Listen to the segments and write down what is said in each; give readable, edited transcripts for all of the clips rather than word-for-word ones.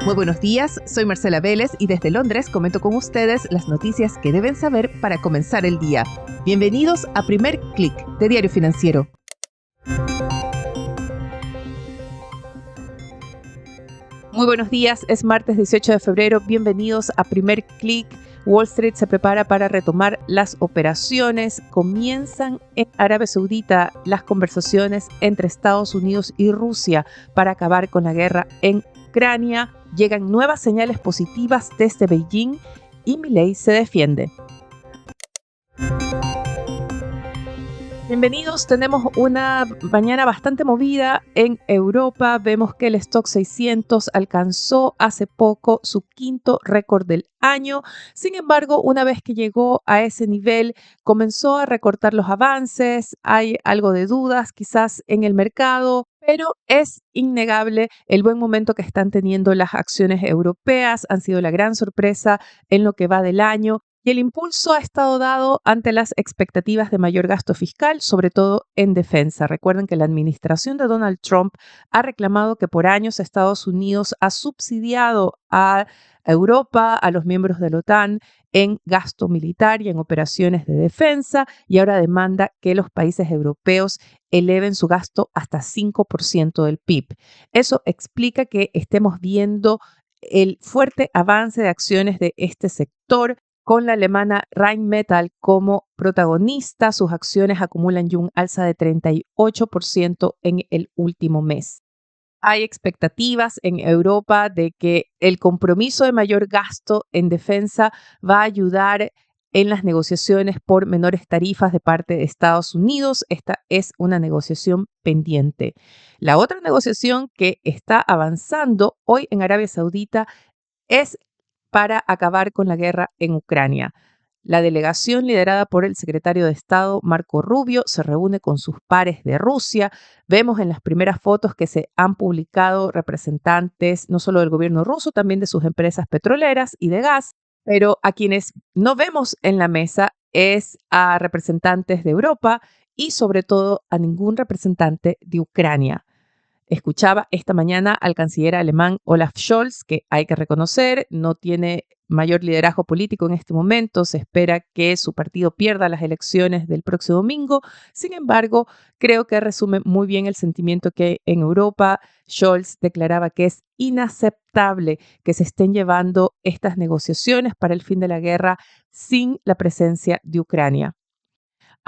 Muy buenos días, soy Marcela Vélez y desde Londres comento con ustedes las noticias que deben saber para comenzar el día. Bienvenidos a Primer Click de Diario Financiero. Muy buenos días, es martes 18 de febrero, bienvenidos a Primer Click. Wall Street se prepara para retomar las operaciones. Comienzan en Arabia Saudita las conversaciones entre Estados Unidos y Rusia para acabar con la guerra en Ucrania. Llegan nuevas señales positivas desde Beijing y Milei se defiende. Bienvenidos, tenemos una mañana bastante movida en Europa. Vemos que el Stoxx 600 alcanzó hace poco su quinto récord del año. Sin embargo, una vez que llegó a ese nivel, comenzó a recortar los avances. Hay algo de dudas quizás en el mercado, pero es innegable el buen momento que están teniendo las acciones europeas. Han sido la gran sorpresa en lo que va del año. Y el impulso ha estado dado ante las expectativas de mayor gasto fiscal, sobre todo en defensa. Recuerden que la administración de Donald Trump ha reclamado que por años Estados Unidos ha subsidiado a Europa, a los miembros de la OTAN, en gasto militar y en operaciones de defensa, y ahora demanda que los países europeos eleven su gasto hasta 5% del PIB. Eso explica que estemos viendo el fuerte avance de acciones de este sector, con la alemana Rheinmetall como protagonista. Sus acciones acumulan ya un alza de 38% en el último mes. Hay expectativas en Europa de que el compromiso de mayor gasto en defensa va a ayudar en las negociaciones por menores tarifas de parte de Estados Unidos. Esta es una negociación pendiente. La otra negociación que está avanzando hoy en Arabia Saudita es para acabar con la guerra en Ucrania. La delegación liderada por el secretario de Estado, Marco Rubio, se reúne con sus pares de Rusia. Vemos en las primeras fotos que se han publicado representantes no solo del gobierno ruso, también de sus empresas petroleras y de gas, pero a quienes no vemos en la mesa es a representantes de Europa y sobre todo a ningún representante de Ucrania. Escuchaba esta mañana al canciller alemán Olaf Scholz, que hay que reconocer, no tiene mayor liderazgo político en este momento. Se espera que su partido pierda las elecciones del próximo domingo. Sin embargo, creo que resume muy bien el sentimiento que hay en Europa. Scholz declaraba que es inaceptable que se estén llevando estas negociaciones para el fin de la guerra sin la presencia de Ucrania.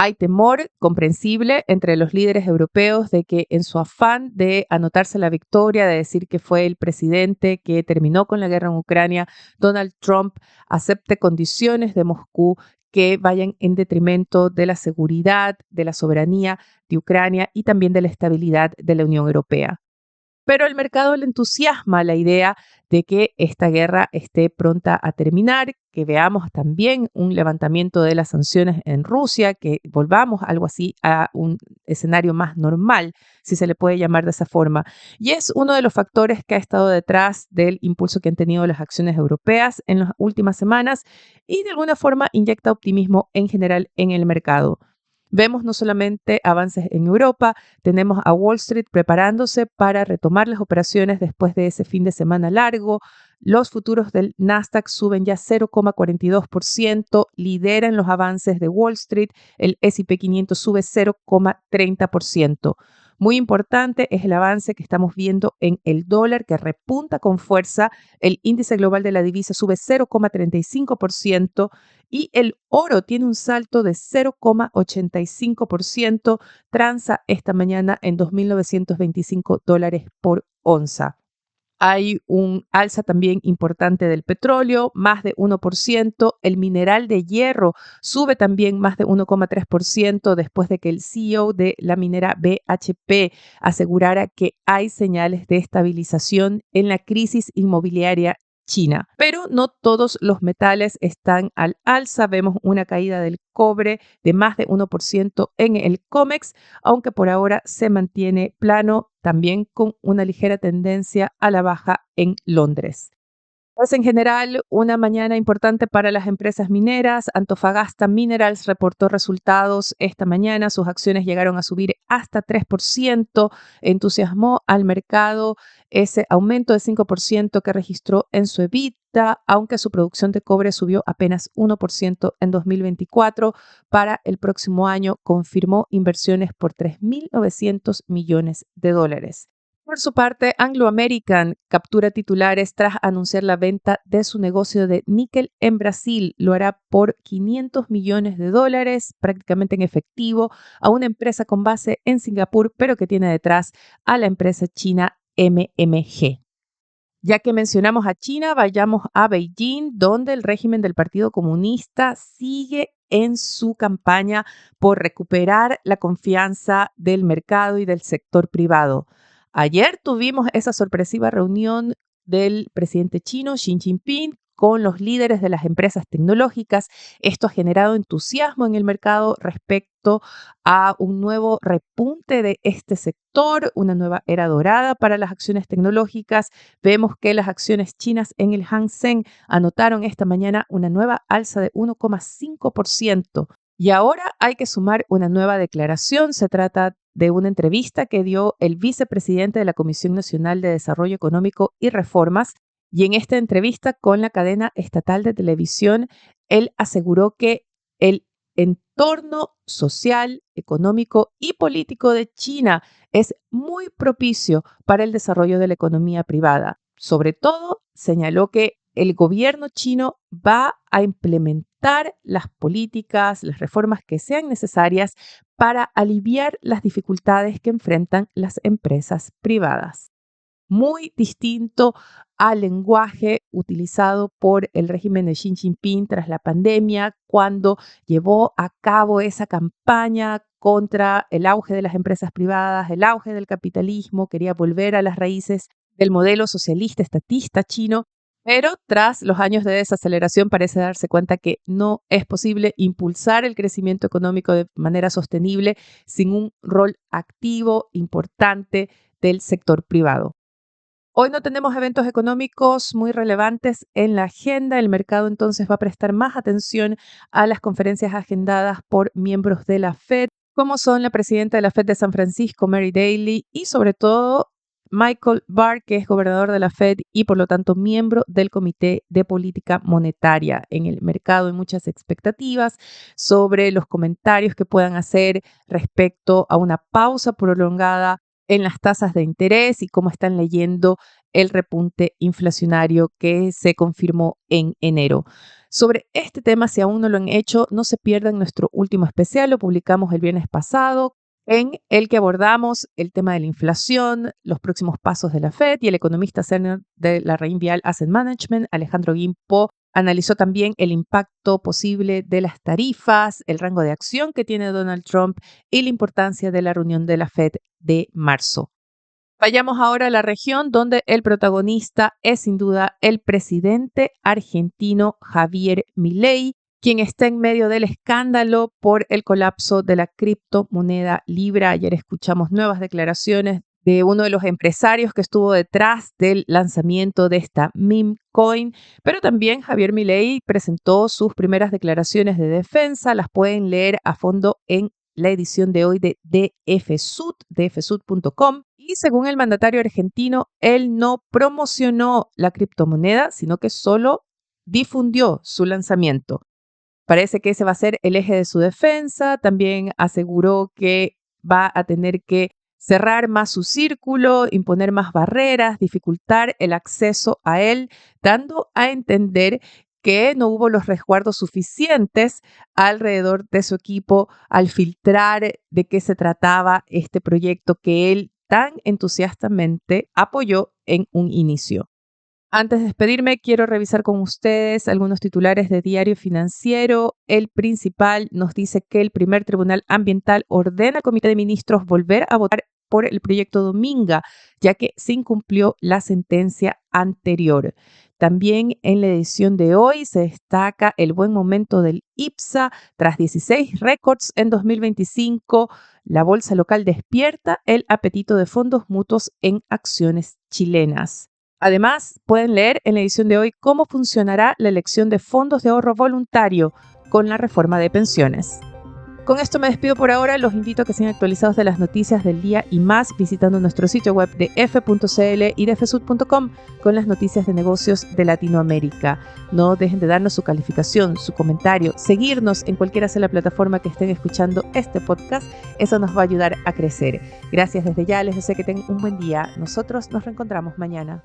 Hay temor comprensible entre los líderes europeos de que en su afán de anotarse la victoria, de decir que fue el presidente que terminó con la guerra en Ucrania, Donald Trump acepte condiciones de Moscú que vayan en detrimento de la seguridad, de la soberanía de Ucrania y también de la estabilidad de la Unión Europea. Pero al mercado le entusiasma la idea de que esta guerra esté pronta a terminar, que veamos también un levantamiento de las sanciones en Rusia, que volvamos algo así a un escenario más normal, si se le puede llamar de esa forma. Y es uno de los factores que ha estado detrás del impulso que han tenido las acciones europeas en las últimas semanas y de alguna forma inyecta optimismo en general en el mercado. Vemos no solamente avances en Europa, tenemos a Wall Street preparándose para retomar las operaciones después de ese fin de semana largo. Los futuros del Nasdaq suben ya 0,42%, lideran los avances de Wall Street. El S&P 500 sube 0,30%. Muy importante es el avance que estamos viendo en el dólar, que repunta con fuerza. El índice global de la divisa sube 0,35% y el oro tiene un salto de 0,85%, transa esta mañana en $2.925 por onza. Hay un alza también importante del petróleo, más de 1%. El mineral de hierro sube también más de 1,3% después de que el CEO de la minera BHP asegurara que hay señales de estabilización en la crisis inmobiliaria China. Pero no todos los metales están al alza. Vemos una caída del cobre de más de 1% en el COMEX, aunque por ahora se mantiene plano, también con una ligera tendencia a la baja en Londres. Pues en general, una mañana importante para las empresas mineras. Antofagasta Minerals reportó resultados esta mañana. Sus acciones llegaron a subir hasta 3%. Entusiasmó al mercado ese aumento de 5% que registró en su EBITDA, aunque su producción de cobre subió apenas 1% en 2024. Para el próximo año confirmó inversiones por $3.900 millones. Por su parte, Anglo American captura titulares tras anunciar la venta de su negocio de níquel en Brasil. Lo hará por $500 millones, prácticamente en efectivo, a una empresa con base en Singapur, pero que tiene detrás a la empresa china MMG. Ya que mencionamos a China, vayamos a Beijing, donde el régimen del Partido Comunista sigue en su campaña por recuperar la confianza del mercado y del sector privado. Ayer tuvimos esa sorpresiva reunión del presidente chino Xi Jinping con los líderes de las empresas tecnológicas. Esto ha generado entusiasmo en el mercado respecto a un nuevo repunte de este sector, una nueva era dorada para las acciones tecnológicas. Vemos que las acciones chinas en el Hang Seng anotaron esta mañana una nueva alza de 1,5%. Y ahora hay que sumar una nueva declaración. Se trata de una entrevista que dio el vicepresidente de la Comisión Nacional de Desarrollo Económico y Reformas. Y en esta entrevista con la cadena estatal de televisión, él aseguró que el entorno social, económico y político de China es muy propicio para el desarrollo de la economía privada. Sobre todo, señaló que el gobierno chino va a implementar las políticas, las reformas que sean necesarias para aliviar las dificultades que enfrentan las empresas privadas. Muy distinto al lenguaje utilizado por el régimen de Xi Jinping tras la pandemia, cuando llevó a cabo esa campaña contra el auge de las empresas privadas, el auge del capitalismo, quería volver a las raíces del modelo socialista estatista chino, pero tras los años de desaceleración parece darse cuenta que no es posible impulsar el crecimiento económico de manera sostenible sin un rol activo, importante del sector privado. Hoy no tenemos eventos económicos muy relevantes en la agenda. El mercado entonces va a prestar más atención a las conferencias agendadas por miembros de la Fed, como son la presidenta de la Fed de San Francisco, Mary Daly, y sobre todo Michael Barr, que es gobernador de la Fed y por lo tanto miembro del Comité de Política Monetaria. En el mercado hay muchas expectativas sobre los comentarios que puedan hacer respecto a una pausa prolongada en las tasas de interés y cómo están leyendo el repunte inflacionario que se confirmó en enero. Sobre este tema, si aún no lo han hecho, no se pierdan nuestro último especial, lo publicamos el viernes pasado, en el que abordamos el tema de la inflación, los próximos pasos de la Fed, y el economista senior de la Reinvial Asset Management, Alejandro Guimpo, analizó también el impacto posible de las tarifas, el rango de acción que tiene Donald Trump y la importancia de la reunión de la Fed de marzo. Vayamos ahora a la región donde el protagonista es sin duda el presidente argentino Javier Milei, quien está en medio del escándalo por el colapso de la criptomoneda Libra. Ayer escuchamos nuevas declaraciones de uno de los empresarios que estuvo detrás del lanzamiento de esta meme coin, pero también Javier Milei presentó sus primeras declaraciones de defensa. Las pueden leer a fondo en la edición de hoy de DFSUD, dfsud.com. Y según el mandatario argentino, él no promocionó la criptomoneda, sino que solo difundió su lanzamiento. Parece que ese va a ser el eje de su defensa. También aseguró que va a tener que cerrar más su círculo, imponer más barreras, dificultar el acceso a él, dando a entender que no hubo los resguardos suficientes alrededor de su equipo al filtrar de qué se trataba este proyecto que él tan entusiastamente apoyó en un inicio. Antes de despedirme, quiero revisar con ustedes algunos titulares de Diario Financiero. El principal nos dice que el primer tribunal ambiental ordena al Comité de Ministros volver a votar por el proyecto Dominga, ya que se incumplió la sentencia anterior. También en la edición de hoy se destaca el buen momento del IPSA. Tras 16 récords en 2025, la bolsa local despierta el apetito de fondos mutuos en acciones chilenas. Además, pueden leer en la edición de hoy cómo funcionará la elección de fondos de ahorro voluntario con la reforma de pensiones. Con esto me despido por ahora. Los invito a que sean actualizados de las noticias del día y más visitando nuestro sitio web de f.cl y de fsud.com con las noticias de negocios de Latinoamérica. No dejen de darnos su calificación, su comentario, seguirnos en cualquiera sea la plataforma que estén escuchando este podcast. Eso nos va a ayudar a crecer. Gracias desde ya. Les deseo que tengan un buen día. Nosotros nos reencontramos mañana.